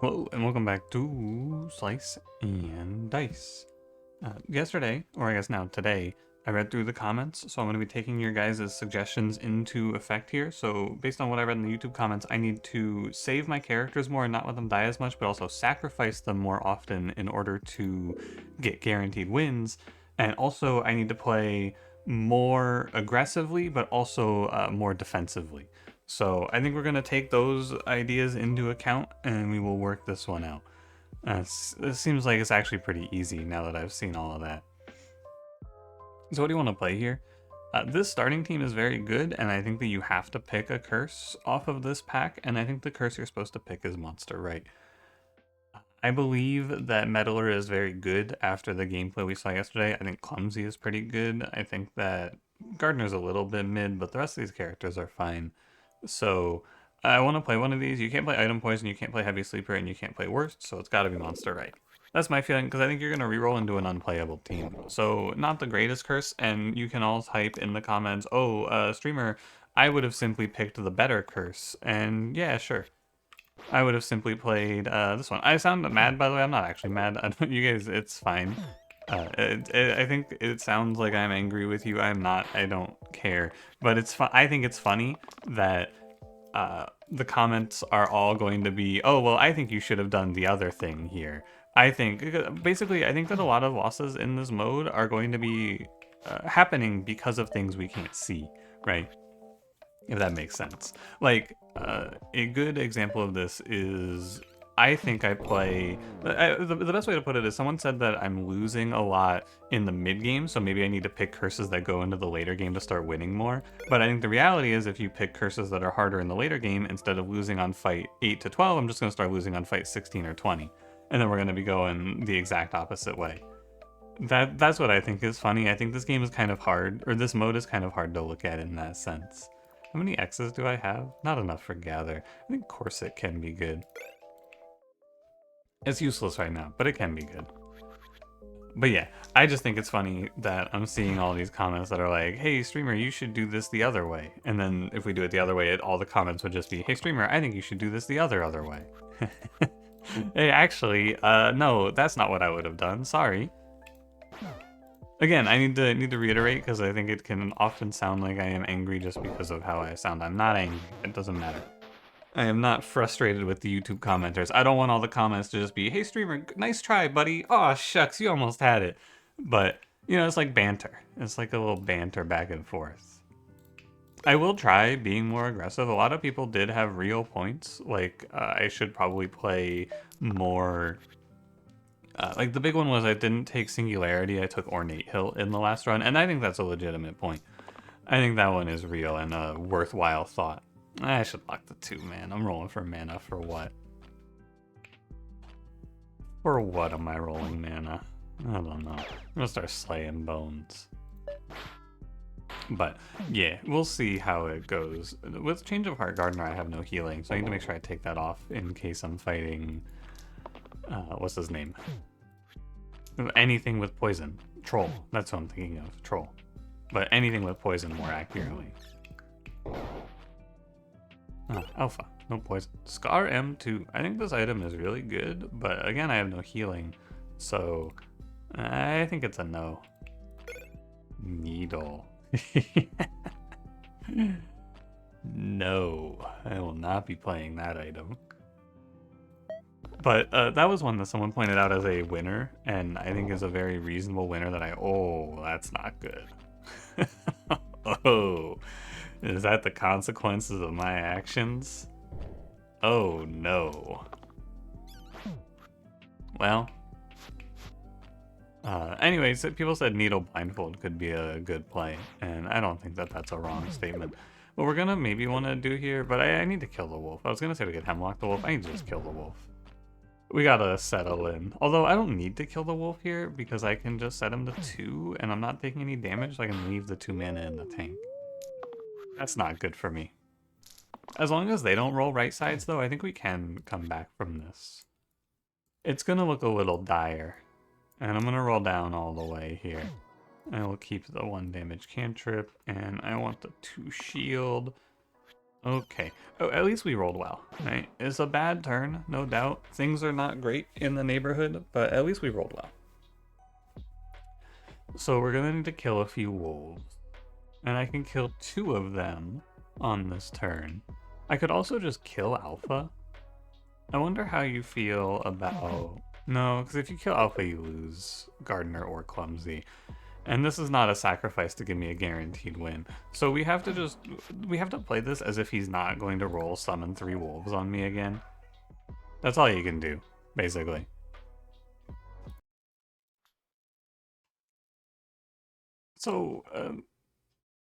Hello and welcome back to Slice and Dice. Yesterday, or I guess now today, I read through the comments, so I'm going to be taking your guys' suggestions into effect here. So based on what I read in the YouTube comments, I need to save my characters more and not let them die as much, but also sacrifice them more often in order to get guaranteed wins. And also I need to play more aggressively, but also more defensively. So I think we're going to take those ideas into account and we will work this one out. It seems like it's actually pretty easy now that I've seen all of that. So what do you want to play here? This starting team is very good, and I think that you have to pick a curse off of this pack, and I think the curse you're supposed to pick is Monster, right? I believe that Meddler is very good after the gameplay we saw yesterday. I think Clumsy is pretty good. I think that Gardener's a little bit mid, but the rest of these characters are fine. So I want to play one of these. You can't play Item Poison, you can't play Heavy Sleeper, and you can't play Worst, so it's got to be Monster, right? That's my feeling, because I think you're going to reroll into an unplayable team. So not the greatest curse, and you can all type in the comments, oh, streamer, I would have simply picked the better curse. And yeah, sure. I would have simply played this one. I sound mad, by the way. I'm not actually mad. You guys, it's fine. I think it sounds like I'm angry with you. I'm not. I don't care. But it's fun. I think it's funny that the comments are all going to be, oh, well, I think you should have done the other thing here. I think, basically, I think that a lot of losses in this mode are going to be happening because of things we can't see, right? If that makes sense. Like, a good example of this is I think I play. The best way to put it is someone said that I'm losing a lot in the mid game, so maybe I need to pick curses that go into the later game to start winning more. But I think the reality is if you pick curses that are harder in the later game, instead of losing on fight 8 to 12, I'm just going to start losing on fight 16 or 20. And then we're going to be going the exact opposite way. That's what I think is funny. I think this game is kind of hard, or this mode is kind of hard to look at in that sense. How many X's do I have? Not enough for Gather. I think Corset can be good. It's useless right now, but it can be good. But yeah, I just think it's funny that I'm seeing all these comments that are like, hey, streamer, you should do this the other way. And then if we do it the other way, all the comments would just be, hey, streamer, I think you should do this the other way. Hey, actually, no, that's not what I would have done. Sorry. Again, I need to reiterate because I think it can often sound like I am angry just because of how I sound. I'm not angry. It doesn't matter. I am not frustrated with the YouTube commenters. I don't want all the comments to just be, hey streamer, nice try, buddy. Aw, shucks, you almost had it. But, you know, it's like banter. It's like a little banter back and forth. I will try being more aggressive. A lot of people did have real points. Like, I should probably play more. Like, the big one was I didn't take Singularity, I took Ornate Hilt in the last run, and I think that's a legitimate point. I think that one is real and a worthwhile thought. I should lock the 2, man. I'm rolling for mana for what? For what am I rolling mana? I don't know. I'm gonna start slaying bones. But yeah, we'll see how it goes. With Change of Heart Gardener, I have no healing, so I need to make sure I take that off in case I'm fighting. What's his name? Anything with poison. Troll. That's what I'm thinking of. Troll. But anything with poison more accurately. Alpha. No poison. Scar M2. I think this item is really good, but again, I have no healing. So, I think it's a no. Needle. No. I will not be playing that item. But that was one that someone pointed out as a winner, and I think is a very reasonable winner that oh, that's not good. Oh, is that the consequences of my actions? Oh no. Well, anyways, people said Needle Blindfold could be a good play, and I don't think that that's a wrong statement. What we're gonna maybe want to do here, but I need to kill the wolf. I was gonna say we could Hemlock the wolf. I need to just kill the wolf. We gotta settle in. Although I don't need to kill the wolf here because I can just set him to 2 and I'm not taking any damage, so I can leave the 2 mana in the tank. That's not good for me. As long as they don't roll right sides though, I think we can come back from this. It's gonna look a little dire. And I'm gonna roll down all the way here. I will keep the 1 damage cantrip and I want the 2 shield. Okay. Oh, at least we rolled well, right? It's a bad turn, no doubt. Things are not great in the neighborhood, but at least we rolled well. So we're gonna need to kill a few wolves. And I can kill 2 of them on this turn. I could also just kill Alpha. I wonder how you feel about... No, because if you kill Alpha, you lose Gardener or Clumsy. And this is not a sacrifice to give me a guaranteed win. So we have to play this as if he's not going to roll summon 3 wolves on me again. That's all you can do, basically. So,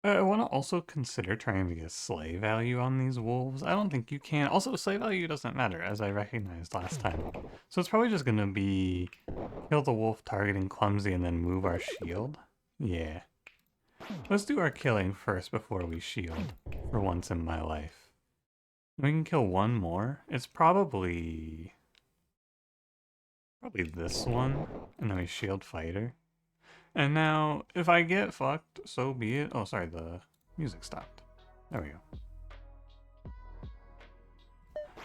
I want to also consider trying to get slay value on these wolves. I don't think you can. Also, slay value doesn't matter, as I recognized last time. So it's probably just going to be kill the wolf targeting Clumsy and then move our shield. Yeah. Let's do our killing first before we shield, for once in my life. We can kill 1 more. It's probably this one, and then we shield fighter. And now, if I get fucked, so be it. Oh, sorry, the music stopped. There we go.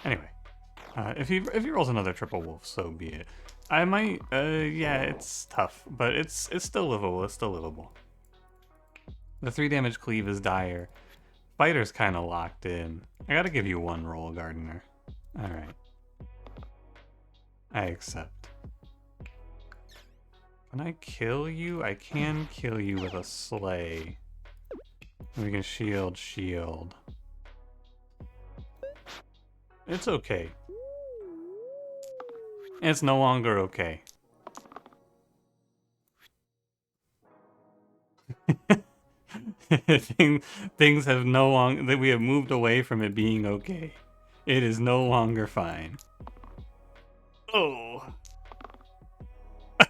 Anyway, if he rolls another triple wolf, so be it. I might, yeah, it's tough, but it's still livable. It's still livable. The 3 damage cleave is dire. Fighter's kind of locked in. I gotta give you 1 roll, Gardener. All right. I accept. Can I kill you? I can kill you with a slay. We can shield. It's okay. It's no longer okay. Things have no longer... We have moved away from it being okay. It is no longer fine. Oh.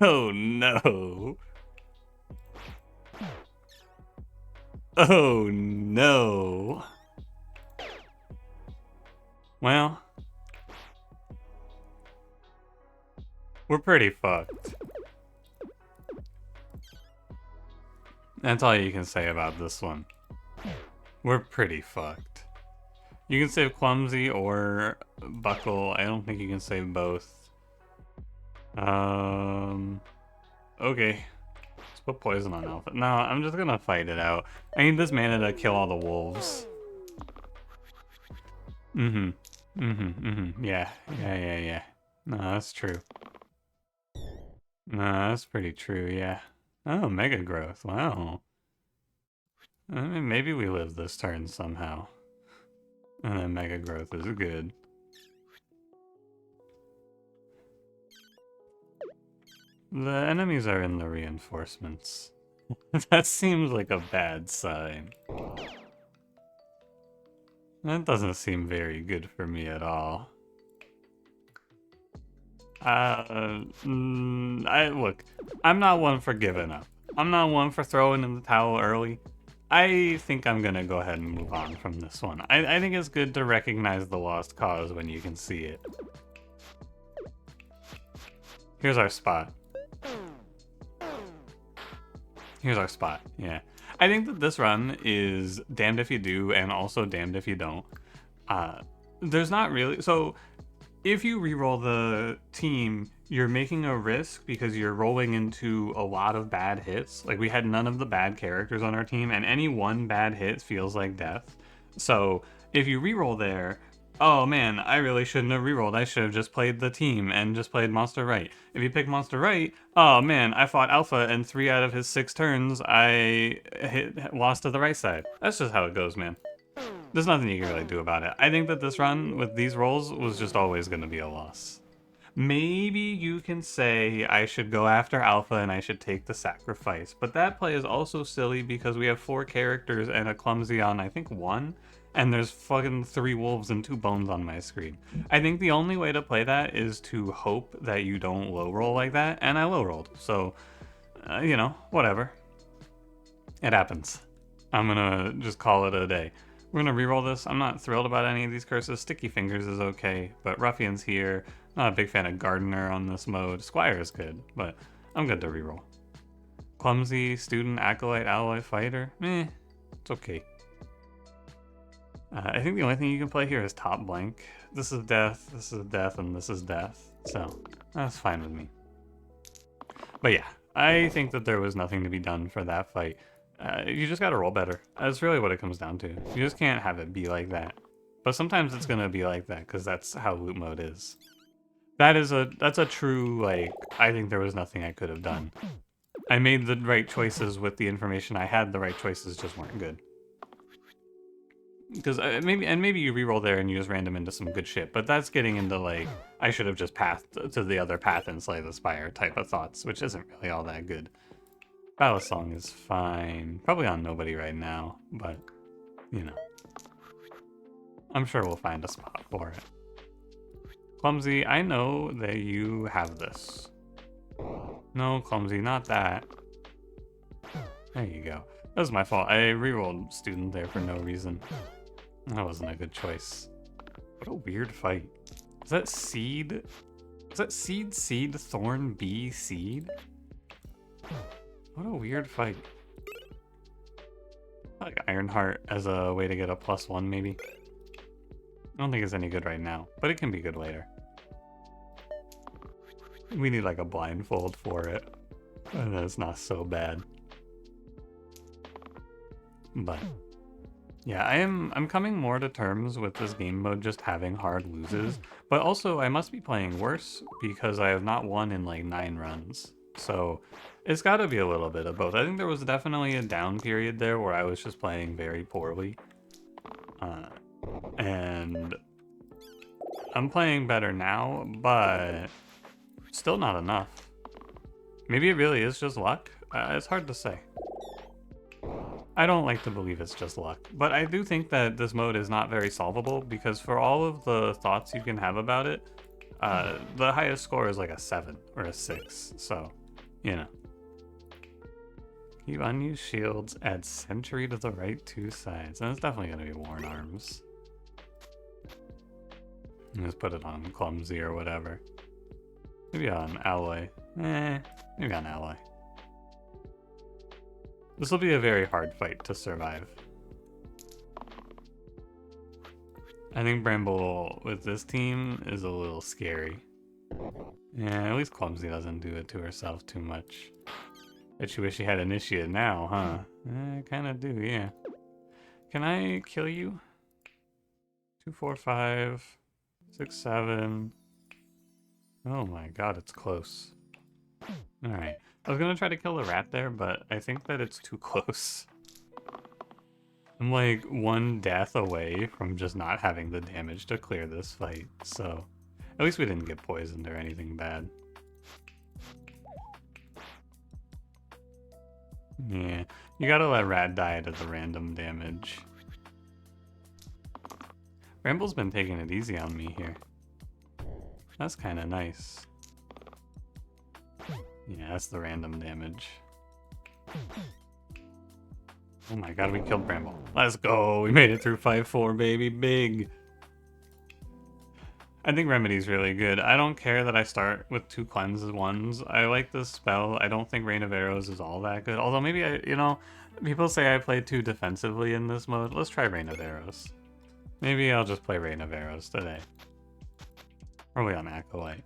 Oh no. Oh no. Well, we're pretty fucked. That's all you can say about this one. We're pretty fucked. You can save Clumsy or Buckle. I don't think you can save both. Okay. Let's put poison on Alpha. No, I'm just gonna fight it out. I need this mana to kill all the wolves. Yeah. Yeah. No, that's true. No, that's pretty true, yeah. Oh, Mega Growth. Wow. I mean, maybe we live this turn somehow. And then Mega Growth is good. The enemies are in the reinforcements. That seems like a bad sign. That doesn't seem very good for me at all. Look, I'm not one for giving up. I'm not one for throwing in the towel early. I think I'm gonna go ahead and move on from this one. I think it's good to recognize the lost cause when you can see it. Here's our spot. Yeah. I think that this run is damned if you do and also damned if you don't. There's not really... So, if you reroll the team, you're making a risk because you're rolling into a lot of bad hits. Like, we had none of the bad characters on our team, and any one bad hit feels like death. So, if you reroll there, oh man, I really shouldn't have rerolled. I should have just played the team and just played Monster Right. If you pick Monster Right, oh man, I fought Alpha and 3 out of his 6 turns, I lost to the right side. That's just how it goes, man. There's nothing you can really do about it. I think that this run with these rolls was just always going to be a loss. Maybe you can say I should go after Alpha and I should take the sacrifice, but that play is also silly because we have 4 characters and a Clumsy on, I think, 1, and there's fucking 3 wolves and 2 bones on my screen. I think the only way to play that is to hope that you don't low roll like that, and I low rolled, so, you know, whatever. It happens. I'm gonna just call it a day. We're gonna reroll this. I'm not thrilled about any of these curses. Sticky Fingers is okay, but Ruffian's here. Not a big fan of Gardener on this mode. Squire is good, but I'm good to reroll. Clumsy, Student, Acolyte, Alloy, Fighter. It's okay. I think the only thing you can play here is top blank. This is death, and this is death. So that's fine with me. But yeah, I think that there was nothing to be done for that fight. You just gotta roll better. That's really what it comes down to. You just can't have it be like that. But sometimes it's gonna be like that because that's how loot mode is. That's a true, like, I think there was nothing I could have done. I made the right choices with the information I had. The right choices just weren't good. Because maybe you reroll there and you just random into some good shit, but that's getting into like I should have just pathed to the other path and slay the spire type of thoughts, which isn't really all that good. Battle Song is fine, probably on nobody right now, but you know, I'm sure we'll find a spot for it. Clumsy, I know that you have this. No, Clumsy, not that. There you go. That was my fault. I rerolled Student there for no reason. That wasn't a good choice. What a weird fight. Is that Seed? Is that Seed, Thorn, B, Seed? What a weird fight. I like Ironheart as a way to get a +1 maybe. I don't think it's any good right now, but it can be good later. We need like a blindfold for it, and then it's not so bad. But yeah, I'm coming more to terms with this game mode just having hard loses, but also I must be playing worse because I have not won in like 9 runs. So it's got to be a little bit of both. I think there was definitely a down period there where I was just playing very poorly. And I'm playing better now, but still not enough. Maybe it really is just luck. It's hard to say. I don't like to believe it's just luck, but I do think that this mode is not very solvable because for all of the thoughts you can have about it, the highest score is like a 7 or a 6, so, you know. Keep unused shields, add sentry to the right 2 sides, and it's definitely going to be worn arms. Just put it on clumsy or whatever. Maybe on alloy. Maybe on alloy. This will be a very hard fight to survive. I think Bramble with this team is a little scary. Yeah, at least Clumsy doesn't do it to herself too much. Bet you wish you had Initiate now, huh? I kinda do, yeah. Can I kill you? 2, 4, 5, 6, 7. Oh my god, it's close. Alright. I was gonna try to kill the rat there, but I think that it's too close. I'm like 1 death away from just not having the damage to clear this fight, so at least we didn't get poisoned or anything bad. Yeah, you gotta let rat die to the random damage. Bramble's been taking it easy on me here. That's kinda nice. Yeah, that's the random damage. Oh my god, we killed Bramble. Let's go! We made it through 5-4, baby. Big! I think Remedy's really good. I don't care that I start with 2 cleanses ones. I like this spell. I don't think Rain of Arrows is all that good. Although maybe people say I play too defensively in this mode. Let's try Rain of Arrows. Maybe I'll just play Rain of Arrows today. Probably on Acolyte.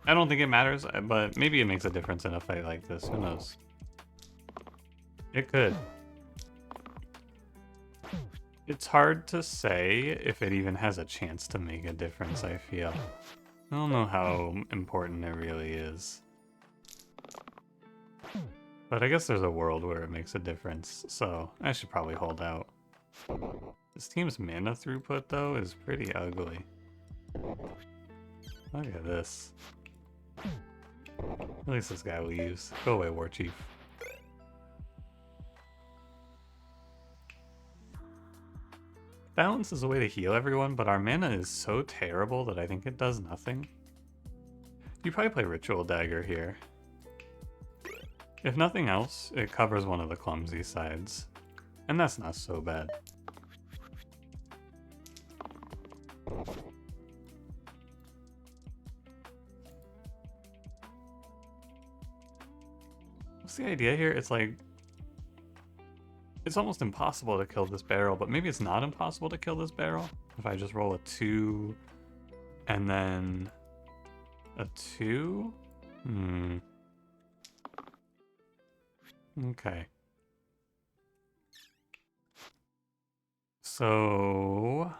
I don't think it matters, but maybe it makes a difference in a fight like this. Who knows? It could. It's hard to say if it even has a chance to make a difference, I feel. I don't know how important it really is. But I guess there's a world where it makes a difference, so I should probably hold out. This team's mana throughput, though, is pretty ugly. Look at this. At least this guy leaves. Go away, War Chief. Balance is a way to heal everyone, but our mana is so terrible that I think it does nothing. You probably play Ritual Dagger here. If nothing else, it covers one of the clumsy sides. And that's not so bad. What's the idea here? It's It's almost impossible to kill this barrel, but maybe it's not impossible to kill this barrel. If I just roll a 2 and then a 2? Okay. So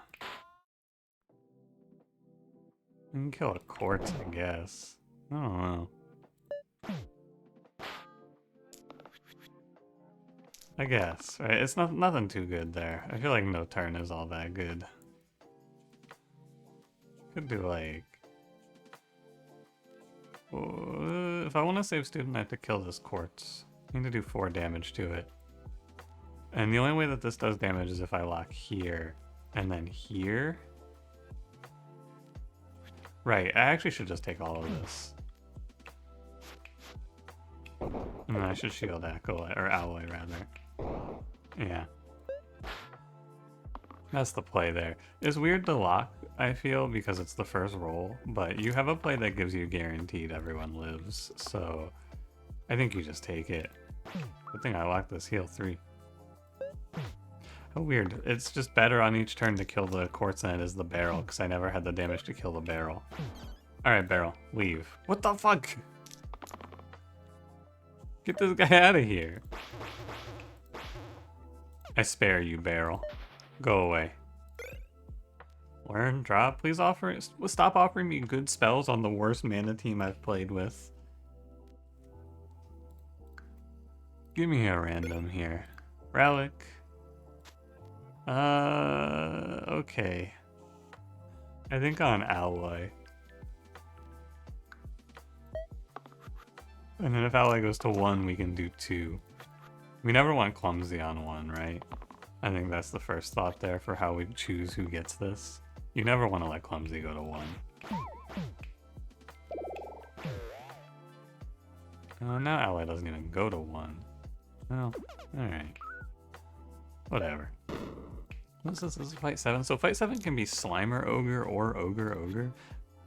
I can kill a quartz, I guess. I don't know. I guess, right? It's nothing too good there. I feel like no turn is all that good. Could do like... if I want to save student, I have to kill this quartz. I need to do 4 damage to it. And the only way that this does damage is if I lock here and then here. Right, I actually should just take all of this. And then I should shield Acolyte, or Alloy rather. Yeah. That's the play there. It's weird to lock, I feel, because it's the first roll, but you have a play that gives you guaranteed everyone lives, so I think you just take it. Good thing I locked this heal 3. How weird. It's just better on each turn to kill the quartz than it is the barrel, because I never had the damage to kill the barrel. Alright, barrel, leave. What the fuck? Get this guy out of here. I spare you, barrel. Go away. Learn, drop. Please stop offering me good spells on the worst mana team I've played with. Give me a random here. Relic. Okay. I think on Alloy. And then if Alloy goes to 1, we can do 2. We never want Clumsy on 1, right? I think that's the first thought there for how we choose who gets this. You never want to let Clumsy go to 1. Now Alloy doesn't even go to 1. Well, alright. Whatever. What's this? This is fight 7. So fight 7 can be Slimer Ogre or Ogre Ogre.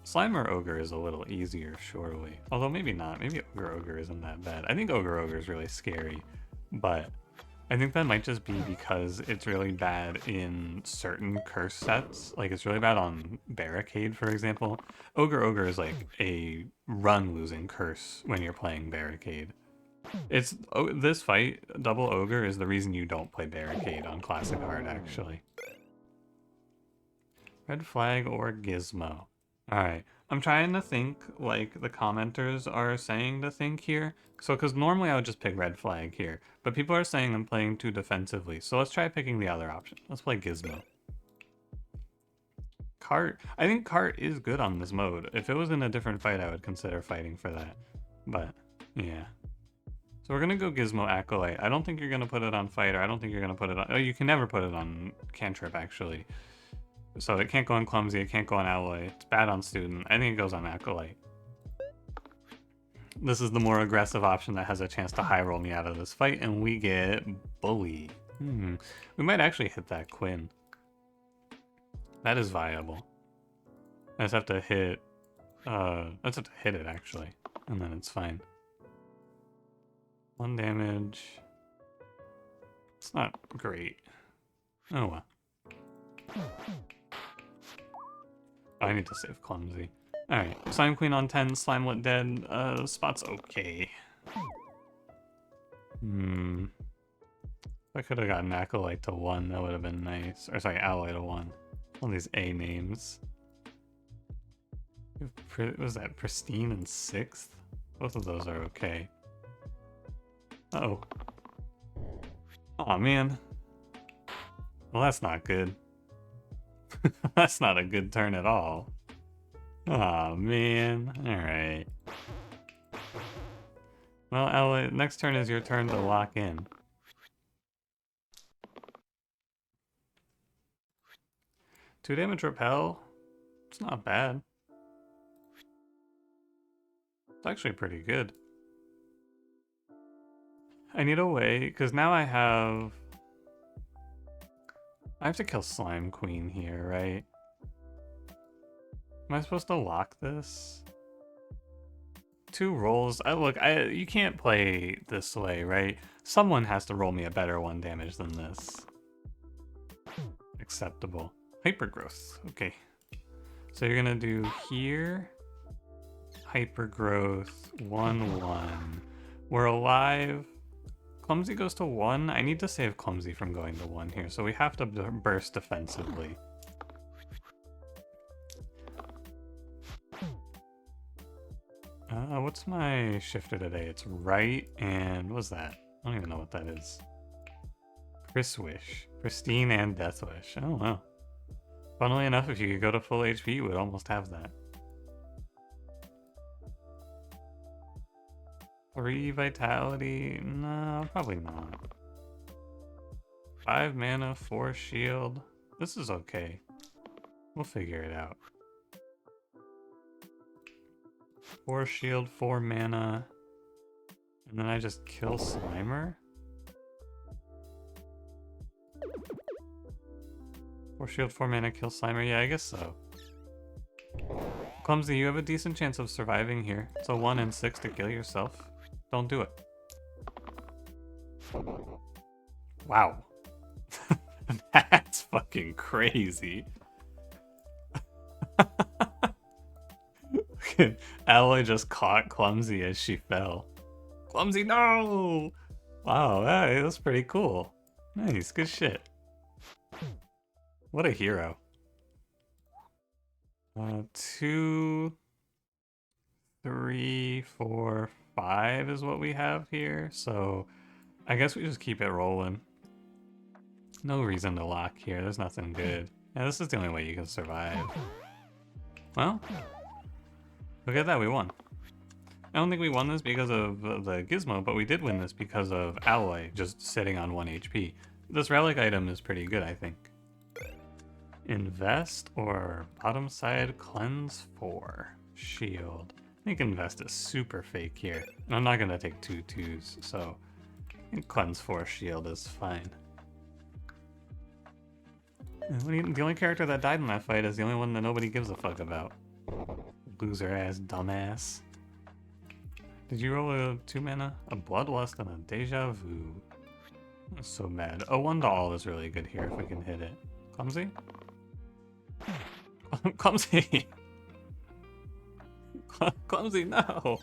Slimer Ogre is a little easier, surely. Although maybe not. Maybe Ogre Ogre isn't that bad. I think Ogre Ogre is really scary. But I think that might just be because it's really bad in certain curse sets. Like, it's really bad on Barricade, for example. Ogre Ogre is like a run-losing curse when you're playing Barricade. This fight, Double Ogre, is the reason you don't play Barricade on Classic Hard, actually. Red Flag or Gizmo? Alright, I'm trying to think like the commenters are saying to think here. So, because normally I would just pick Red Flag here, but people are saying I'm playing too defensively, so let's try picking the other option. Let's play Gizmo. Cart. I think Cart is good on this mode. If it was in a different fight, I would consider fighting for that. But, yeah. So we're gonna go Gizmo Acolyte. I don't think you're gonna put it on Fighter. I don't think you're gonna put it on... Oh, you can never put it on Cantrip, actually. So it can't go on Clumsy, it can't go on Alloy. It's bad on Student. I think it goes on Acolyte. This is the more aggressive option that has a chance to high roll me out of this fight, and we get Bully. We might actually hit that Quinn. That is viable. I just have to hit... I just have to hit it, actually. And then it's fine. 1 damage. It's not great. Oh well. I need to save Clumsy. Alright, Slime Queen on 10, Slimelet dead. Spot's okay. If I could have gotten Acolyte to 1, that would have been nice. Or sorry, Alloy to 1. All these A names. Was that Pristine and 6th? Both of those are okay. Uh-oh. Aw, man. Well, that's not good. That's not a good turn at all. Aw, man. Alright. Well, Alloy, next turn is your turn to lock in. Two damage repel. It's not bad. It's actually pretty good. I need a way, because now I have to kill Slime Queen here, right? Am I supposed to lock this? 2 rolls. Look, you can't play this way, right? Someone has to roll me a better 1 damage than this. Acceptable. Hypergrowth. Okay. So you're gonna do here. Hypergrowth. 1/1. We're alive. Clumsy goes to 1. I need to save Clumsy from going to 1 here, so we have to burst defensively. What's my shifter today? It's right and what's that? I don't even know what that is. Wish. Pristine and Death Wish. Oh wow. Funnily enough, if you could go to full HP, you would almost have that. 3 vitality? No, probably not. 5 mana, 4 shield. This is okay. We'll figure it out. 4 shield, 4 mana. And then I just kill Slimer? 4 shield, 4 mana, kill Slimer? Yeah, I guess so. Clumsy, you have a decent chance of surviving here. It's a 1 in 6 to kill yourself. Don't do it. Wow. That's fucking crazy. Alloy just caught Clumsy as she fell. Clumsy, no! Wow, that's pretty cool. Nice, good shit. What a hero. 2, 3, 4, 5 is what we have here, so I guess we just keep it rolling. No reason to lock here, there's nothing good. Yeah, this is the only way you can survive. Well, look at that, we won. I don't think we won this because of the gizmo, but we did win this because of Alloy just sitting on 1 HP. This relic item is pretty good, I think. Invest or bottom side cleanse 4. Shield. I think invest is super fake here. And I'm not going to take 2 twos, so I think cleanse 4 shield is fine. The only character that died in that fight is the only one that nobody gives a fuck about. Loser ass dumbass. Did you roll a 2 mana? A Bloodlust and a Deja Vu. That's so bad. A 1 doll is really good here if we can hit it. Clumsy? Clumsy! Clumsy, no!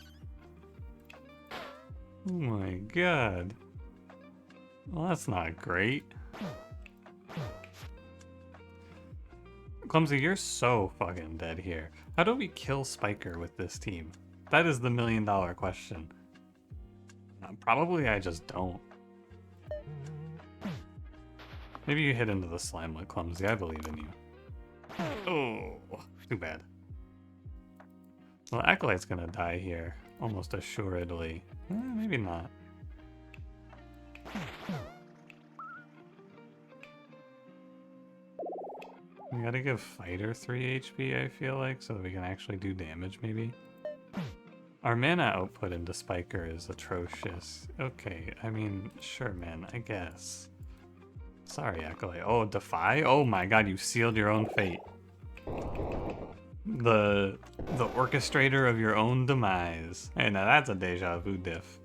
Oh my god. Well, that's not great. Clumsy, you're so fucking dead here. How do we kill Spiker with this team? That is the $1 million question. Probably I just don't. Maybe you hit into the slime like Clumsy, I believe in you. Oh, too bad. Well, Acolyte's gonna die here, almost assuredly. Maybe not. We gotta give Fighter 3 HP, I feel like, so that we can actually do damage, maybe. Our mana output into Spiker is atrocious. Okay, I mean, sure, man, I guess. Sorry, Acolyte. Oh, Defy? Oh my god, you sealed your own fate. The orchestrator of your own demise. Hey, now that's a deja vu diff.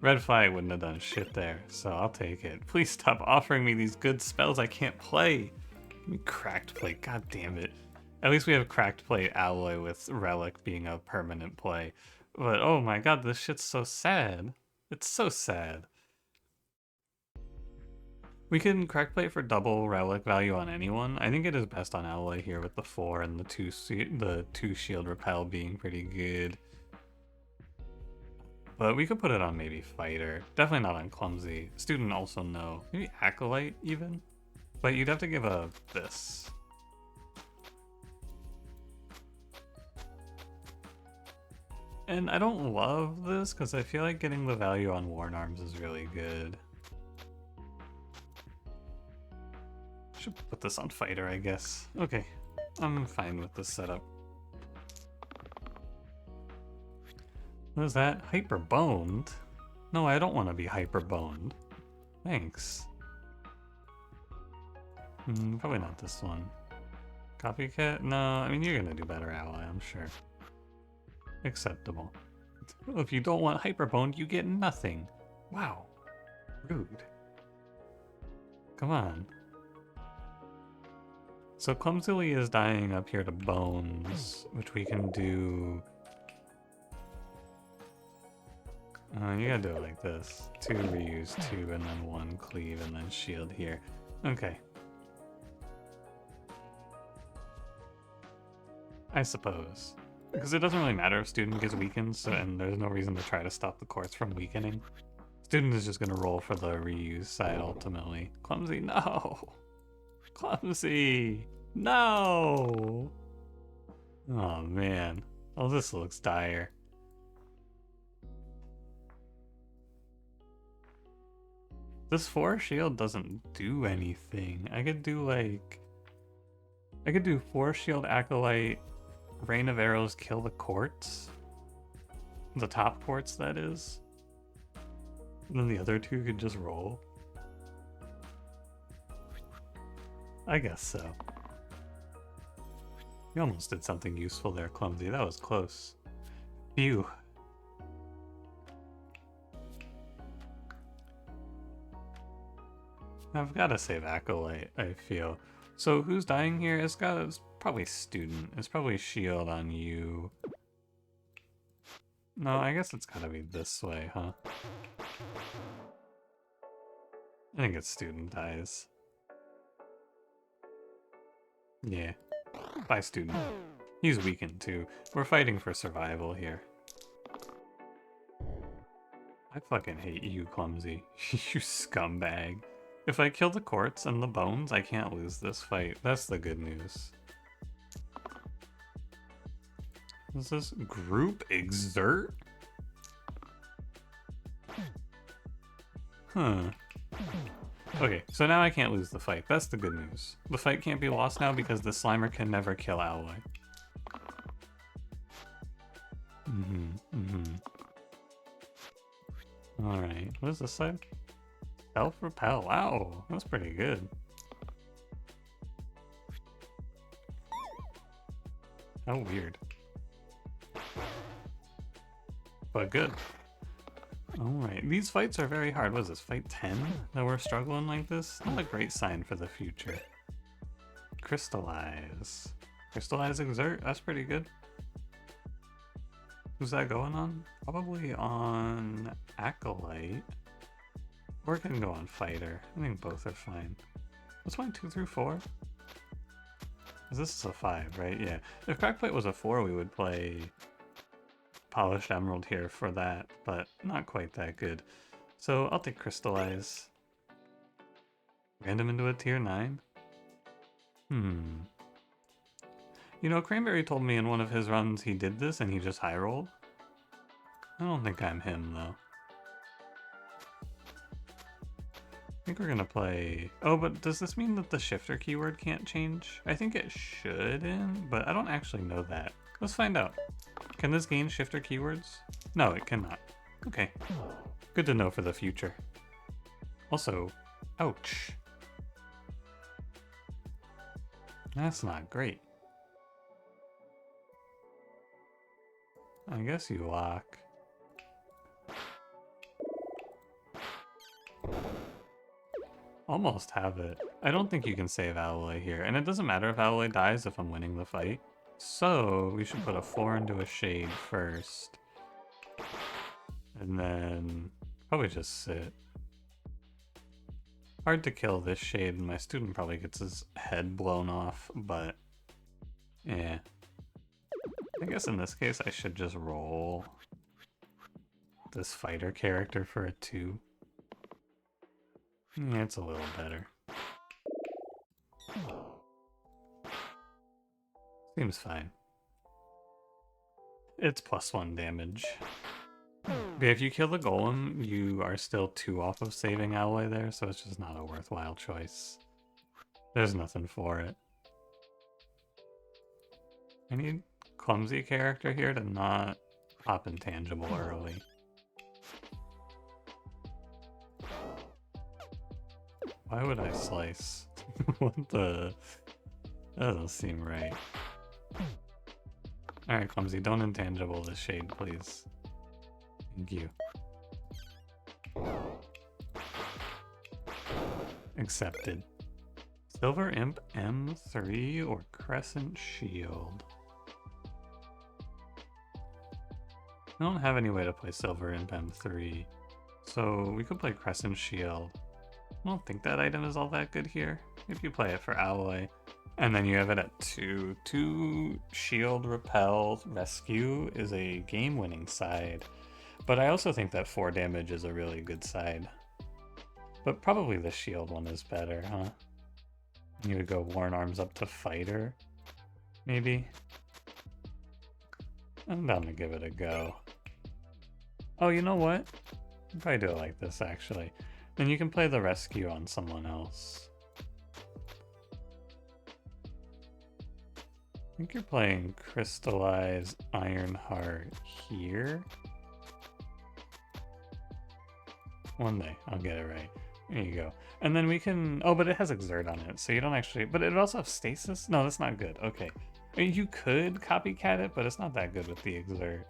Red Flag wouldn't have done shit there, so I'll take it. Please stop offering me these good spells I can't play. Give me Cracked Plate, god damn it. At least we have Cracked Plate Alloy with Relic being a permanent play. But oh my god, this shit's so sad. It's so sad. We can Cracked Plate for double Relic value on anyone. I think it is best on Alloy here with the 4 and the 2 shield repel being pretty good. But we could put it on maybe Fighter. Definitely not on Clumsy. Student also no. Maybe Acolyte even? But you'd have to give a this. And I don't love this because I feel like getting the value on Worn Arms is really good. Should put this on Fighter, I guess. Okay, I'm fine with this setup. What is that? Hyper-boned? No, I don't want to be hyper-boned. Thanks. Probably not this one. Copycat? No, I mean, you're gonna do better, Ally, I'm sure. Acceptable. If you don't want hyperbone, you get nothing. Wow. Rude. Come on. So Clumsily is dying up here to bones, which we can do... you gotta do it like this. 2 reuse, 2, and then 1 cleave, and then shield here. Okay. I suppose. Because it doesn't really matter if student gets weakened, so, and there's no reason to try to stop the courts from weakening. Student is just gonna roll for the reuse side ultimately. Clumsy, no! Clumsy! No! Oh man. Oh, this looks dire. This 4 shield doesn't do anything. I could do like... I could do 4 shield acolyte, rain of arrows, kill the quartz. The top quartz, that is. And then the other 2 could just roll. I guess so. You almost did something useful there, Clumsy. That was close. Phew. I've got to save Acolyte, I feel. So who's dying here? It's probably Student. It's probably Shield on you. No, I guess it's gotta be this way, huh? I think it's Student dies. Yeah. Bye, Student. He's weakened too. We're fighting for survival here. I fucking hate you, Clumsy. You scumbag. If I kill the quartz and the bones, I can't lose this fight. That's the good news. What's this? Group Exert? Huh. Okay, so now I can't lose the fight. That's the good news. The fight can't be lost now because the Slimer can never kill Alloy. Alright, what is this side? Self-repel. Wow, that's pretty good. How weird. But good. Alright, these fights are very hard. What is this, fight 10? That we're struggling like this? Not a great sign for the future. Crystallize. Crystallize Exert, that's pretty good. Who's that going on? Probably on Acolyte. Or it can go on Fighter. I think both are fine. What's mine, 2 through 4? This is a 5, right? Yeah. If Crackplate was a 4, we would play Polished Emerald here for that, but not quite that good. So I'll take Crystallize. Random into a tier 9? You know, Cranberry told me in one of his runs he did this and he just high rolled. I don't think I'm him though. I think we're gonna play... Oh, but does this mean that the shifter keyword can't change? I think it shouldn't, but I don't actually know that. Let's find out. Can this gain shifter keywords? No, it cannot. Okay. Good to know for the future. Also, ouch. That's not great. I guess you lock. Almost have it. I don't think you can save Alloy here, and it doesn't matter if Alloy dies if I'm winning the fight. So we should put a 4 into a shade first. And then probably just sit. Hard to kill this shade, and my student probably gets his head blown off, but yeah. I guess in this case I should just roll this fighter character for a 2. Yeah, it's a little better. Seems fine. It's +1 damage. But if you kill the golem, you are still 2 off of saving Alloy there, so it's just not a worthwhile choice. There's nothing for it. I need Clumsy character here to not pop intangible early. Why would I slice? What the... That doesn't seem right. Alright, Clumsy, don't intangible this shade, please. Thank you. Accepted. Silver Imp M3 or Crescent Shield? I don't have any way to play Silver Imp M3, so we could play Crescent Shield. I don't think that item is all that good here. If you play it for Alloy, and then you have it at 2. 2 Shield Repel Rescue is a game-winning side, but I also think that 4 damage is a really good side. But probably the Shield one is better, huh? You would go Worn Arms up to Fighter, maybe? I'm down to give it a go. Oh, you know what? I'll probably do it like this, actually. Then you can play the Rescue on someone else. I think you're playing Crystallize Ironheart here. One day, I'll get it right. There you go. And then we can... Oh, but it has Exert on it, so you don't actually... But it also has Stasis? No, that's not good. Okay. I mean, you could copycat it, but it's not that good with the Exert.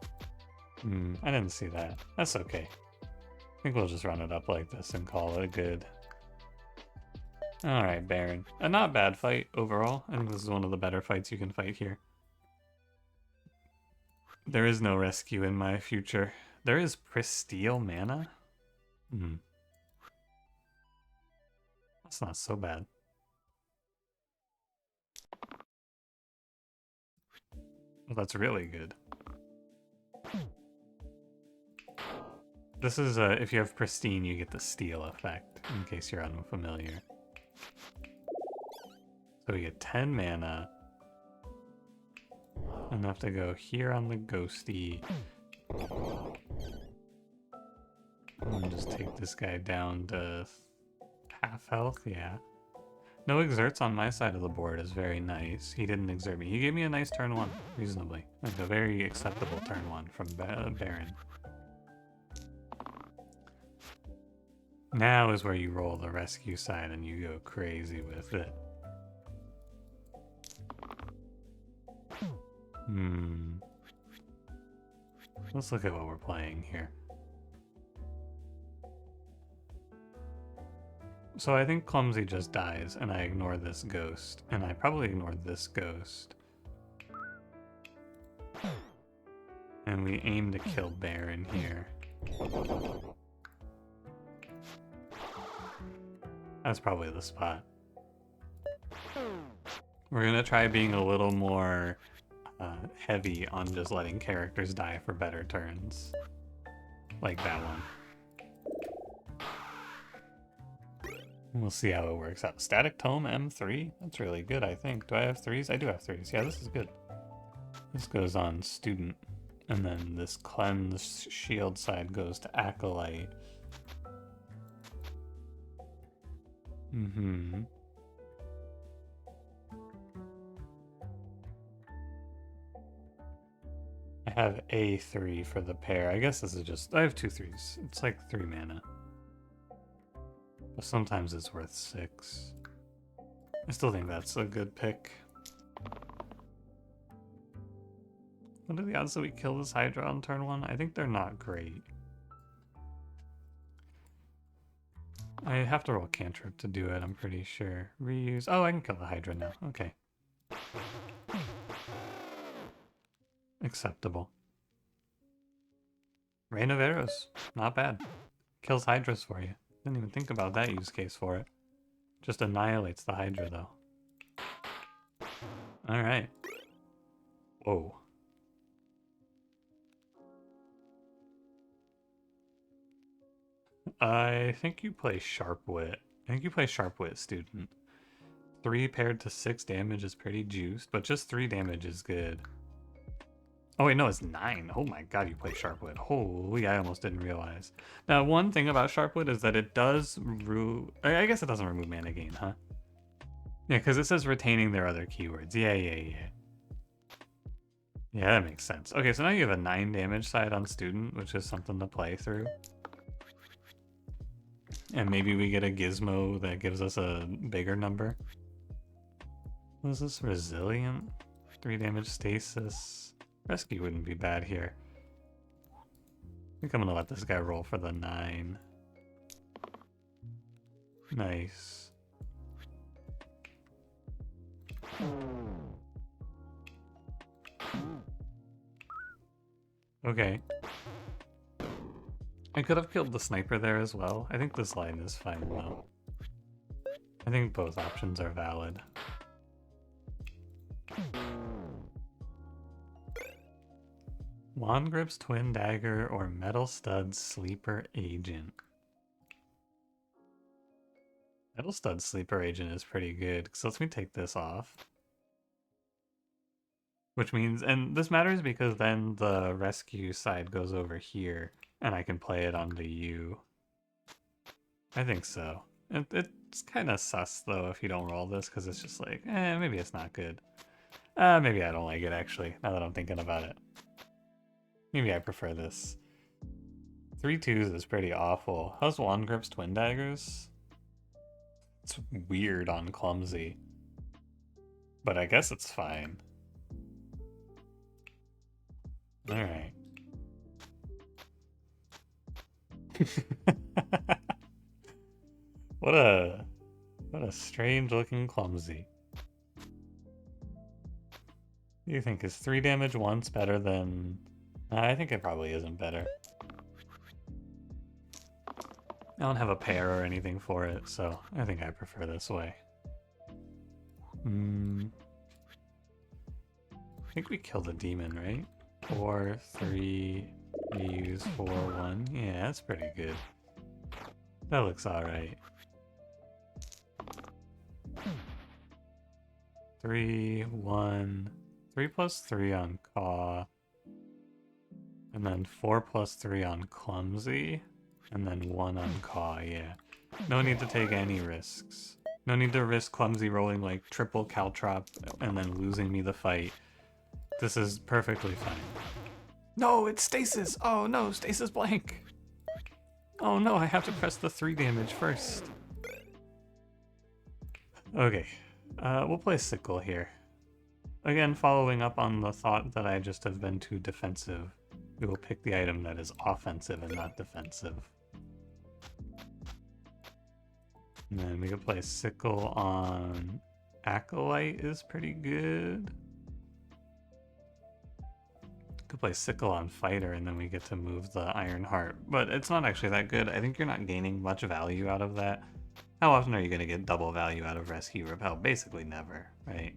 I didn't see that. That's okay. I think we'll just run it up like this and call it good. Alright, Baron. A not bad fight overall. I think this is one of the better fights you can fight here. There is no rescue in my future. There is Pristeel mana? That's not so bad. Well, that's really good. This is, if you have Pristine, you get the Steal effect, in case you're unfamiliar. So we get 10 mana. Enough to go here on the Ghosty. And just take this guy down to half health, yeah. No exerts on my side of the board is very nice. He didn't exert me. He gave me a nice turn 1, reasonably. Like a very acceptable turn 1 from Baron. Now is where you roll the rescue side and you go crazy with it. Let's look at what we're playing here. So I think Clumsy just dies and I ignore this ghost. And I probably ignored this ghost. And we aim to kill Baron here. That's probably the spot. We're gonna try being a little more heavy on just letting characters die for better turns. Like that one. We'll see how it works out. Static Tome M3? That's really good, I think. Do I have 3s? I do have 3s. Yeah, this is good. This goes on Student. And then this Cleanse Shield side goes to Acolyte. I have A3 for the pair. I guess this is just... I have 2 3s. It's like 3 mana. But sometimes it's worth 6. I still think that's a good pick. What are the odds that we kill this Hydra on turn 1? I think they're not great. I have to roll Cantrip to do it, I'm pretty sure. Reuse... Oh, I can kill the Hydra now. Okay. Acceptable. Rain of Arrows. Not bad. Kills Hydras for you. Didn't even think about that use case for it. Just annihilates the Hydra, though. Alright. Whoa. I think you play Sharpwit. I think you play Sharpwit, Student. 3 paired to 6 damage is pretty juiced, but just 3 damage is good. Oh wait, no, it's 9. Oh my god, you play Sharpwit. Holy, I almost didn't realize. Now, one thing about Sharpwit is that it does I guess it doesn't remove mana gain, huh? Yeah, because it says retaining their other keywords. Yeah. Yeah, that makes sense. Okay, so now you have a 9 damage side on Student, which is something to play through. And maybe we get a gizmo that gives us a bigger number. What is this? Resilient? 3 damage stasis. Rescue wouldn't be bad here. think I'm gonna let this guy roll for the 9. Nice. Okay. I could have killed the sniper there as well. I think this line is fine though. I think both options are valid. Wand Grip's Twin Dagger or Metal Stud's Sleeper Agent. Metal Stud's Sleeper Agent is pretty good, so let me take this off. Which means, and this matters because then the rescue side goes over here, and I can play it onto you. I think so. It's kind of sus, though, if you don't roll this, because it's just like, maybe it's not good. Maybe I don't like it, actually, now that I'm thinking about it. Maybe I prefer this. 3 2s is pretty awful. How's Wand Grip's Twin Daggers? It's weird on Clumsy. But I guess it's fine. Alright. What a strange looking Clumsy. What do you think? Is 3 damage once better than... I think it probably isn't better. I don't have a pair or anything for it, so I think I prefer this way. I think we kill the demon, right? 4, 3, we use 4, 1. Yeah, that's pretty good. That looks alright. 3, 1, 3 plus 3 on Caw. And then 4 plus 3 on Clumsy. And then 1 on Caw, yeah. No need to take any risks. No need to risk Clumsy rolling like triple Caltrop and then losing me the fight. This is perfectly fine. No, it's stasis! Oh no, stasis blank! Oh no, I have to press the 3 damage first. Okay, we'll play Sickle here. Again, following up on the thought that I just have been too defensive, we will pick the item that is offensive and not defensive. And then we could play Sickle on Acolyte is pretty good. Could play Sickle on Fighter and then we get to move the Iron Heart. But it's not actually that good. I think you're not gaining much value out of that. How often are you going to get double value out of Rescue Repel? Basically never, right?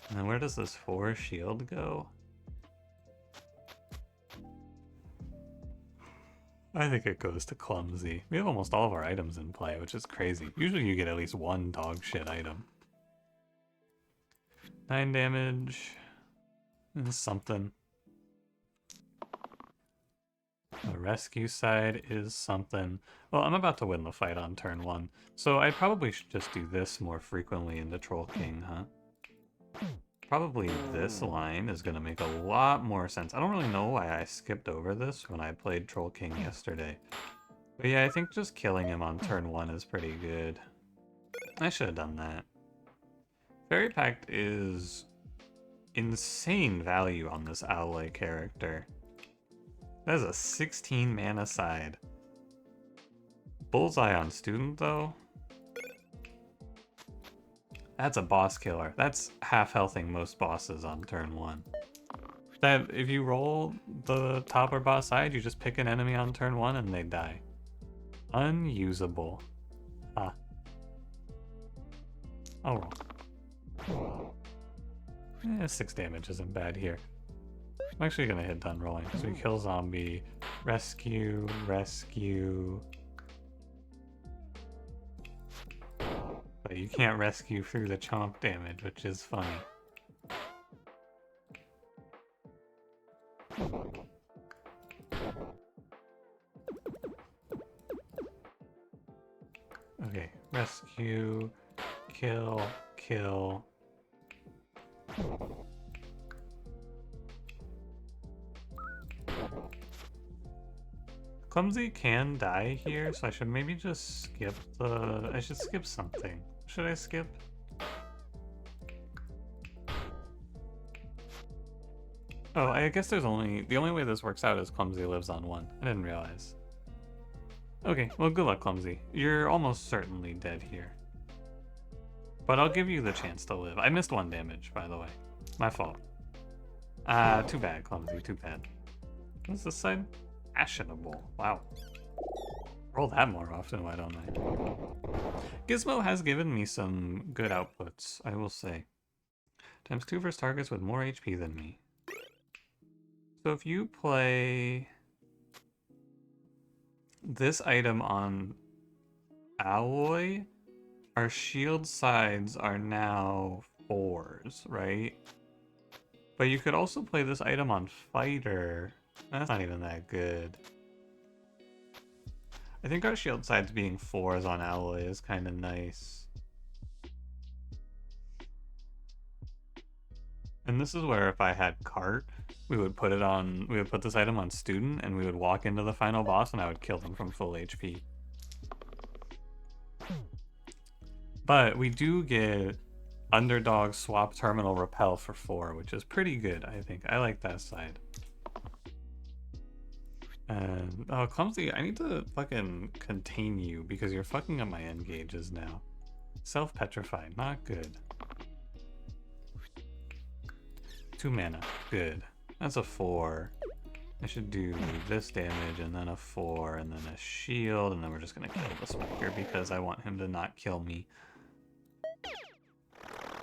And then where does this 4 shield go? I think it goes to Clumsy. We have almost all of our items in play, which is crazy. Usually you get at least 1 dog shit item. 9 damage. Is something. The rescue side is something. Well, I'm about to win the fight on turn 1, so I probably should just do this more frequently into Troll King, huh? Probably this line is going to make a lot more sense. I don't really know why I skipped over this when I played Troll King yesterday. But yeah, I think just killing him on turn 1 is pretty good. I should have done that. Fairy Pact is insane value on this Owlite character. That is a 16 mana side. Bullseye on Student, though? That's a boss killer. That's half healthing most bosses on turn 1. That if you roll the top or boss side, you just pick an enemy on turn 1 and they die. Unusable. Ah. I'll roll. 6 damage isn't bad here. I'm actually gonna hit done rolling. So we kill zombie, rescue, rescue. But you can't rescue through the chomp damage, which is funny. Okay, rescue, kill, kill. Clumsy can die here, so I should maybe just skip the... I should skip something. Should I skip? Oh, I guess the only way this works out is Clumsy lives on 1. I didn't realize. Okay, well good luck, Clumsy. You're almost certainly dead here. But I'll give you the chance to live. I missed 1 damage, by the way. My fault. Too bad, Clumsy, too bad. What's this side? Fashionable. Wow. Roll that more often, why don't I? Gizmo has given me some good outputs, I will say. ×2 versus targets with more HP than me. So if you play this item on Alloy, our shield sides are now 4s, right? But you could also play this item on Fighter. That's not even that good. I think our shield sides being 4s on Alloy is kind of nice. And this is where if I had Cart, we would put this item on Student, and we would walk into the final boss, and I would kill them from full HP. But we do get Underdog Swap Terminal Repel for 4, which is pretty good, I think. I like that side. And, oh, Clumsy, I need to fucking contain you, because you're fucking up my end gauges now. Self-petrified, not good. 2 mana, good. That's a 4. I should do this damage and then a 4 and then a shield, and then we're just gonna kill the Spiker because I want him to not kill me.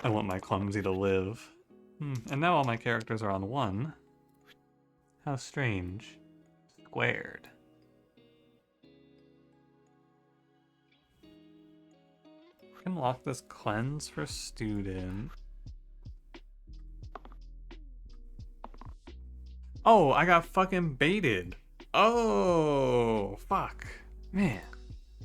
I want my Clumsy to live. And now all my characters are on 1. How strange. Squared. I can lock this Cleanse for Student. Oh, I got fucking baited. Oh, fuck. Man,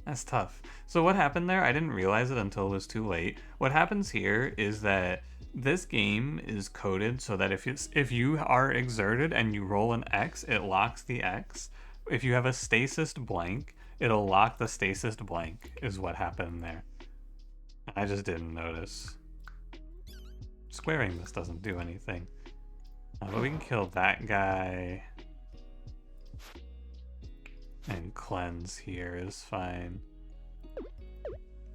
that's tough. So what happened there, I didn't realize it until it was too late. What happens here is that this game is coded so that if you are exerted and you roll an X, it locks the X. If you have a stasis blank, it'll lock the stasis blank, is what happened there. I just didn't notice. Squaring this doesn't do anything. But we can kill that guy. And Cleanse here is fine.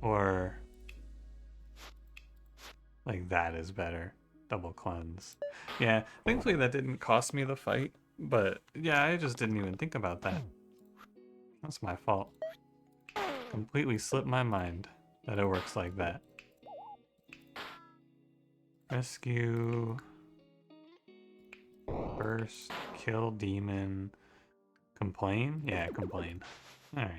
Or like that is better. Double Cleanse. Yeah, thankfully that didn't cost me the fight. But yeah, I just didn't even think about that. That's my fault. Completely slipped my mind that it works like that. Rescue. Burst, kill demon, complain? Yeah, complain. Alright.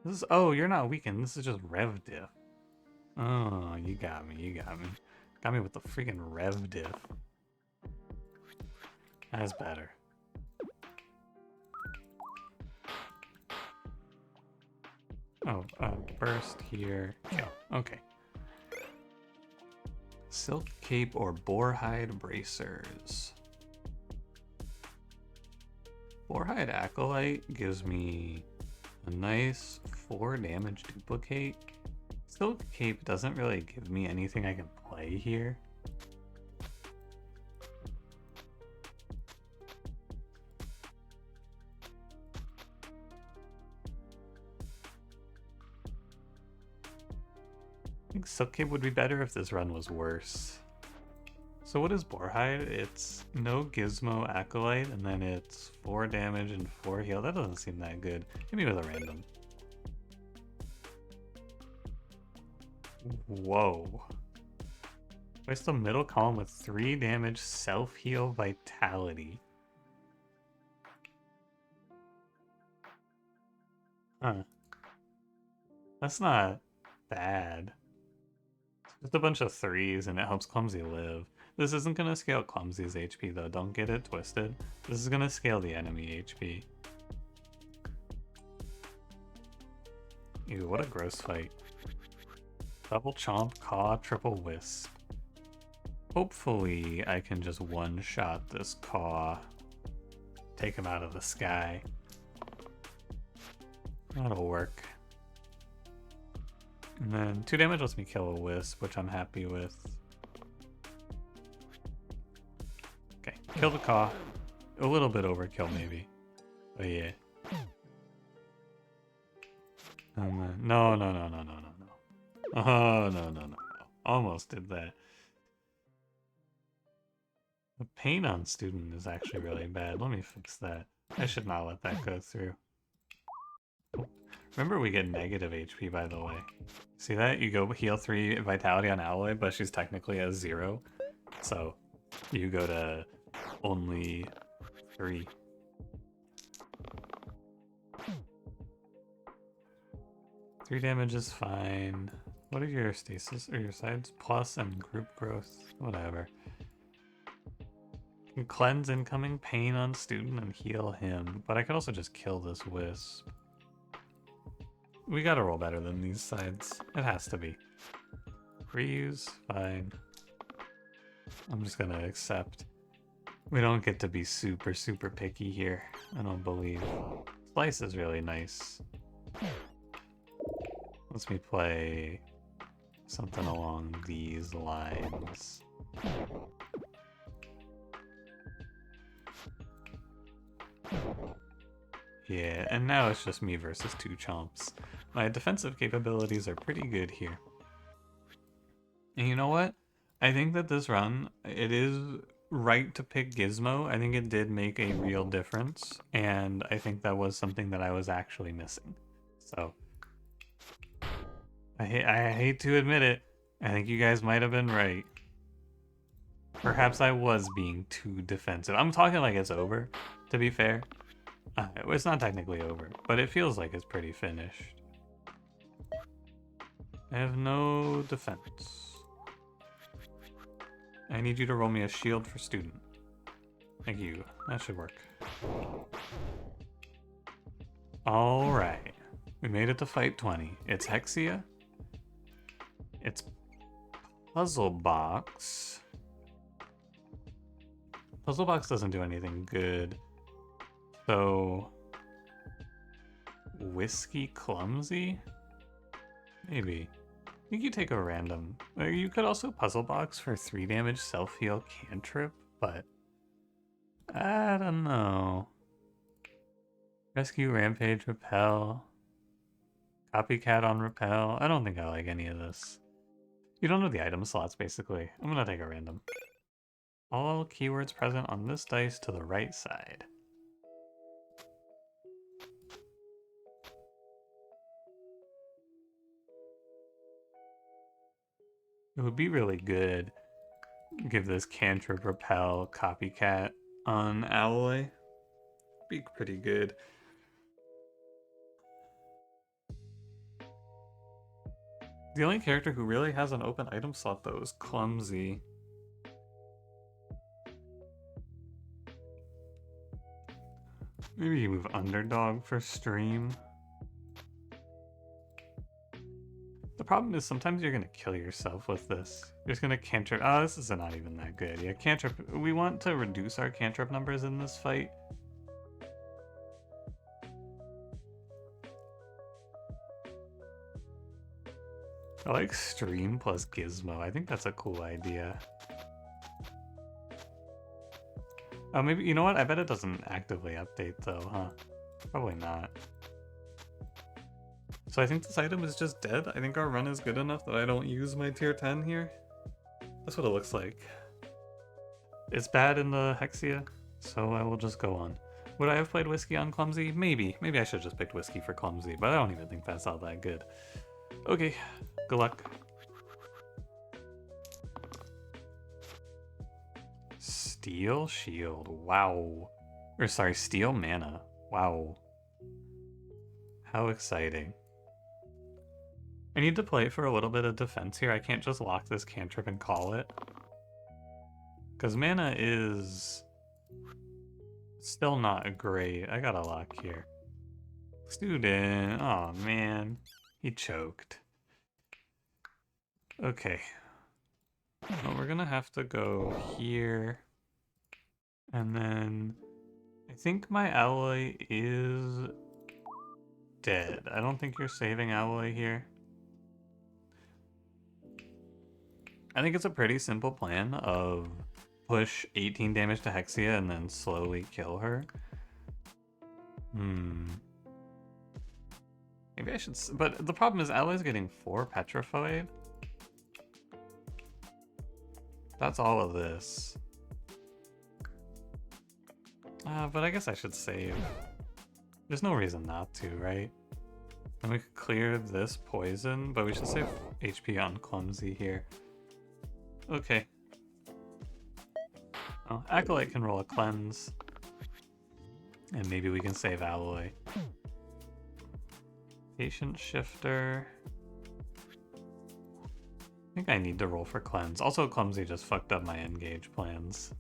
This is, oh, you're not weakened. This is just rev diff. Oh, you got me, you got me. Got me with the freaking rev diff. That's better. Oh, burst here. Kill. Okay. Silk Cape or Boarhide Bracers. Boarhide Acolyte gives me a nice 4 damage duplicate. Silk Cape doesn't really give me anything I can play here. I think Silk Cape would be better if this run was worse. So what is Boarhide? It's no Gizmo Acolyte, and then it's 4 damage and 4 heal. That doesn't seem that good. Hit me with a random. Whoa. Waste the middle column with 3 damage self-heal vitality. Huh. That's not bad. Just a bunch of 3s and it helps Clumsy live. This isn't going to scale Clumsy's HP though, don't get it twisted. This is going to scale the enemy HP. Ew, what a gross fight. Double Chomp, Caw, Triple Wisp. Hopefully I can just one-shot this Caw. Take him out of the sky. That'll work. And then 2 damage lets me kill a wisp, which I'm happy with. Okay, kill the caw. A little bit overkill maybe. But yeah. And then, no. Oh, no. Almost did that. The pain on student is actually really bad. Let me fix that. I should not let that go through. Oh. Remember, we get negative HP, by the way. See that? You go heal 3 vitality on Alloy, but she's technically at 0. So, you go to only 3. Three damage is fine. What are your stasis or your sides? Plus and group growth. Whatever. Can cleanse incoming pain on student and heal him, but I could also just kill this wisp. We gotta roll better than these sides. It has to be. Reuse, fine. I'm just gonna accept. We don't get to be super picky here, I don't believe. Slice is really nice. Let's me play something along these lines. Yeah, and now it's just me versus 2 chomps. My defensive capabilities are pretty good here. And you know what? I think that this run, it is right to pick Gizmo. I think it did make a real difference, and I think that was something that I was actually missing. So, I hate to admit it, I think you guys might have been right. Perhaps I was being too defensive. I'm talking like it's over, to be fair. It's not technically over, but it feels like it's pretty finished. I have no defense. I need you to roll me a shield for student. Thank you. That should work. Alright. We made it to fight 20. It's Hexia. It's Puzzle Box. Puzzle Box doesn't do anything good. So... Whiskey Clumsy? Maybe. I think you take a random. You could also Puzzle Box for 3 damage self-heal cantrip, but... I don't know. Rescue, Rampage, Repel. Copycat on Repel. I don't think I like any of this. You don't know the item slots, basically. I'm gonna take a random. All keywords present on this dice to the right side. It would be really good. Give this cantrip, Repel, Copycat on Alloy. Be pretty good. The only character who really has an open item slot, though, is Clumsy. Maybe you move Underdog for stream. The problem is sometimes you're gonna kill yourself with this. You're just gonna cantrip. Oh, this is not even that good. Yeah, cantrip. We want to reduce our cantrip numbers in this fight. I like stream plus Gizmo. I think that's a cool idea. Oh, maybe, you know what? I bet it doesn't actively update though, huh? Probably not. So I think this item is just dead. I think our run is good enough that I don't use my tier 10 here. That's what it looks like. It's bad in the Hexia, so I will just go on. Would I have played Whiskey on Clumsy? Maybe. Maybe I should have just picked Whiskey for Clumsy, but I don't even think that's all that good. Okay, good luck. Steel Shield, wow. Or sorry, Steel Mana, wow. How exciting. I need to play for a little bit of defense here. I can't just lock this cantrip and call it. Because mana is still not great. I got a lock here. Student, oh man. He choked. Okay. Well, we're gonna have to go here. And then I think my alloy is dead. I don't think you're saving alloy here. I think it's a pretty simple plan of push 18 damage to Hexia and then slowly kill her. Maybe I should... But the problem is Alloy's getting 4 Petrified. That's all of this. But I guess I should save. There's no reason not to, right? And we could clear this poison, but we should save HP on Clumsy here. Okay. Oh, Acolyte can roll a cleanse. And maybe we can save Alloy. Patient Shifter. I think I need to roll for cleanse. Also, Clumsy just fucked up my engage plans.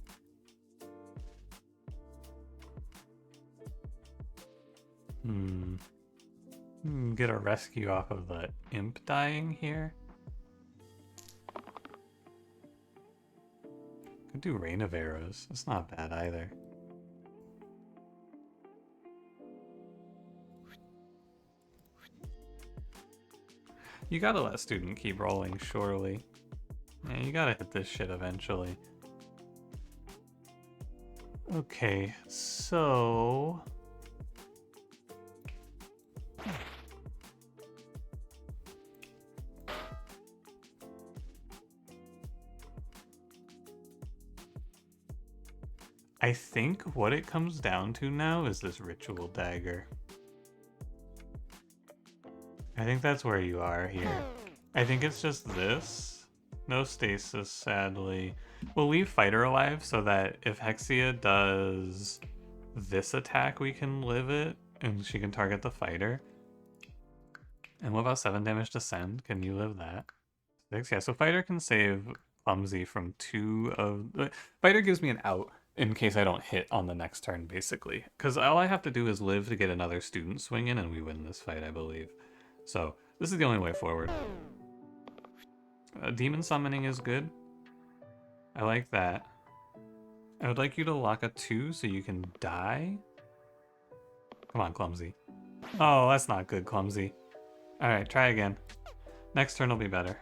Get a rescue off of the imp dying here. Could do Rain of Arrows. That's not bad either. You gotta let student keep rolling, surely. Yeah, you gotta hit this shit eventually. Okay, so... I think what it comes down to now is this Ritual Dagger. I think that's where you are here. I think it's just this. No stasis, sadly. We'll leave Fighter alive so that if Hexia does this attack, we can live it, and she can target the Fighter. And what about 7 damage to Send? Can you live that? 6? Yeah, so Fighter can save Clumsy from 2 of... Fighter gives me an out in case I don't hit on the next turn, basically. Because all I have to do is live to get another student swing in, and we win this fight, I believe. So, this is the only way forward. Demon Summoning is good. I like that. I would like you to lock a 2 so you can die. Come on, Clumsy. Oh, that's not good, Clumsy. Alright, try again. Next turn will be better.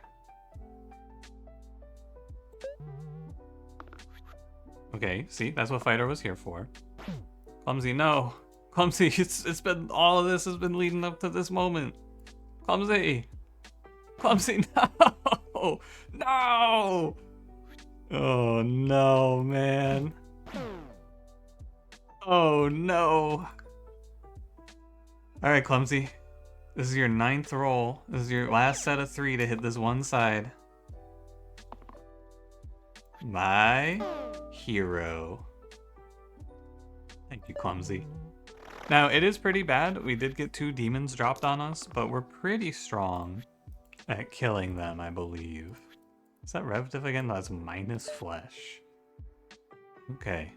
Okay, see, that's what Fighter was here for. Clumsy, no. Clumsy, it's been, all of this has been leading up to this moment. Clumsy! Clumsy, no! No! Oh no, man. Oh no. Alright, Clumsy. This is your 9th roll. This is your last set of 3 to hit this one side. My hero. Thank you, Clumsy. Now, it is pretty bad. We did get 2 demons dropped on us, but we're pretty strong at killing them, I believe. Is that Rev diff again? No, that's minus flesh. Okay.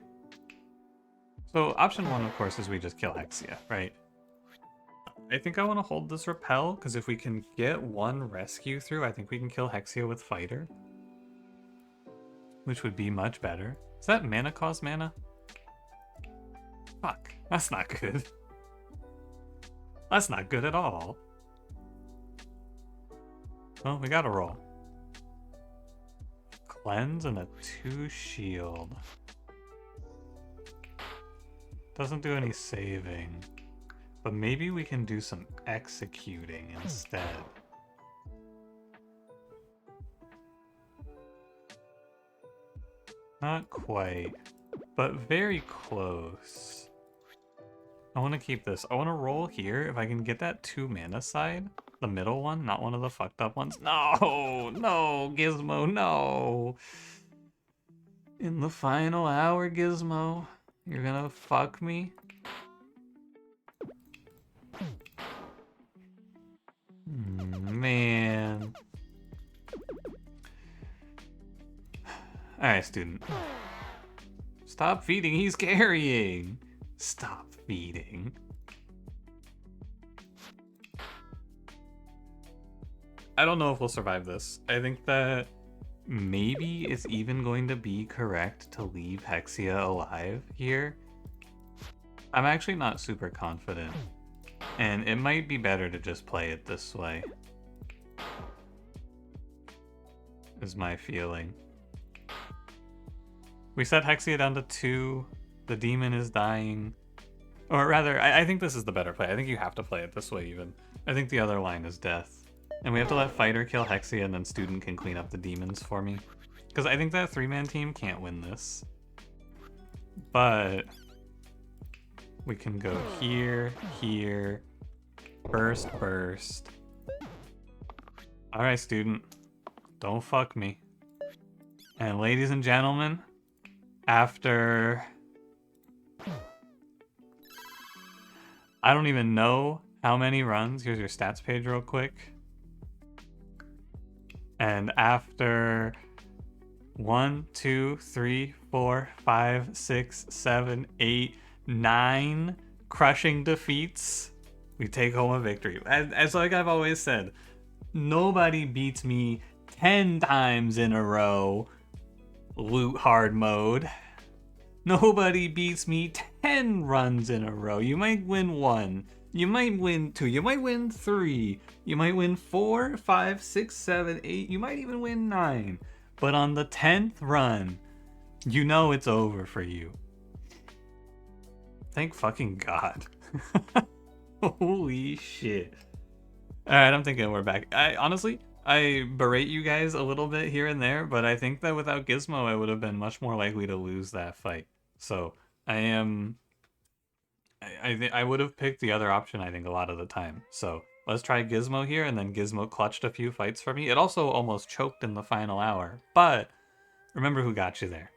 So, option 1, of course, is we just kill Hexia, right? I think I want to hold this Repel, because if we can get 1 rescue through, I think we can kill Hexia with Fighter. Which would be much better. Is that mana cost mana? Fuck, that's not good. That's not good at all. Well, we gotta roll. Cleanse and a 2 shield. Doesn't do any saving. But maybe we can do some executing instead. Not quite, but very close. I want to keep this. I want to roll here. If I can get that 2 mana side, the middle one, not one of the fucked up ones. No, no, Gizmo, no. In the final hour, Gizmo, you're gonna fuck me? Man. Alright, student. Stop feeding, he's carrying! Stop feeding. I don't know if we'll survive this. I think that maybe it's even going to be correct to leave Hexia alive here. I'm actually not super confident. And it might be better to just play it this way. is my feeling. We set Hexia down to 2. The demon is dying. Or rather, I think this is the better play. I think you have to play it this way even. I think the other line is death. And we have to let Fighter kill Hexia and then Student can clean up the demons for me. Because I think that 3-man team can't win this. But we can go here, here, burst, burst. Alright, Student. Don't fuck me. And ladies and gentlemen, after... I don't even know how many runs. Here's your stats page real quick. And after 1, 2, 3, 4, 5, 6, 7, 8, 9 crushing defeats, we take home a victory. As like I've always said, nobody beats me 10 times in a row, loot hard mode. Nobody beats me 10 runs in a row. You might win 1. You might win 2. You might win 3. You might win 4, 5, 6, 7, 8. You might even win 9. But on the 10th run, you know it's over for you. Thank fucking God. Holy shit. Alright, I'm thinking we're back. Honestly, I berate you guys a little bit here and there, but I think that without Gizmo, I would have been much more likely to lose that fight. So I would have picked the other option, I think, a lot of the time. So let's try Gizmo here, and then Gizmo clutched a few fights for me. It also almost choked in the final hour, but remember who got you there.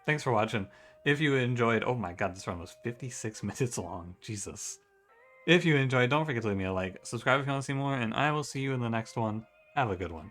Thanks for watching. If you enjoyed, oh my God, this run was 56 minutes long. Jesus. If you enjoyed, don't forget to leave me a like, subscribe if you want to see more, and I will see you in the next one. Have a good one.